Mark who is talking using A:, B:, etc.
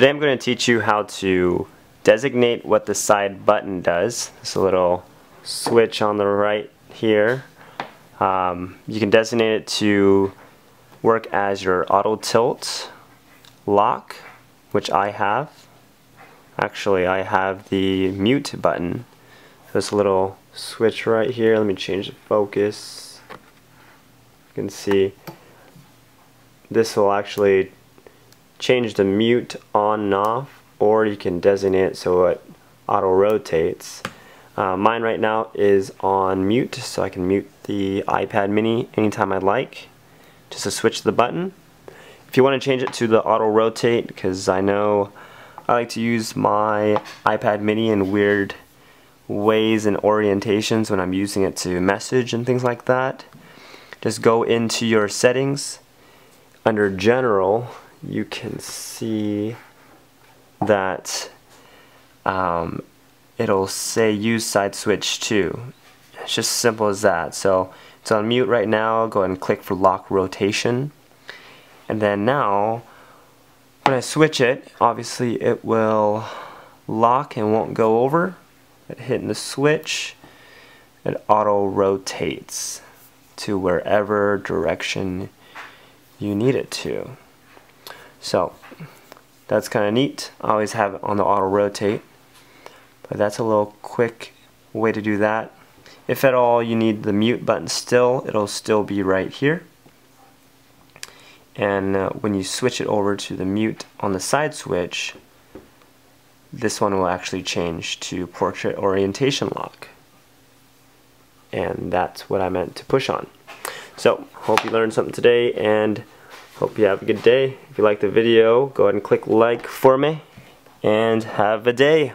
A: Today I'm going to teach you how to designate what the side button does. This little switch on the right here. You can designate it to work as your auto tilt lock, which I have. Actually, I have the mute button. This little switch right here. Let me change the focus. You can see this will actually change the mute on and off, or you can designate it so it auto rotates. Mine right now is on mute, so I can mute the iPad mini anytime I'd like. Just to switch the button. If you want to change it to the auto rotate, because I know I like to use my iPad mini in weird ways and orientations when I'm using it to message and things like that, just go into your settings. Under general, you can see that it'll say use side switch to. It's just simple as that. So it's on mute right now. Go ahead and click for lock rotation, and then now when I switch it, obviously it will lock and won't go over. But hitting the switch, it auto rotates to wherever direction you need it to. So that's kind of neat. I always have it on the auto rotate, but that's a little quick way to do that. If at all you need the mute button still, it'll still be right here. And when you switch it over to the mute on the side switch, this one will actually change to portrait orientation lock. And that's what I meant to push on. So, hope you learned something today, and hope you have a good day. If you liked the video, go ahead and click like for me, and have a day.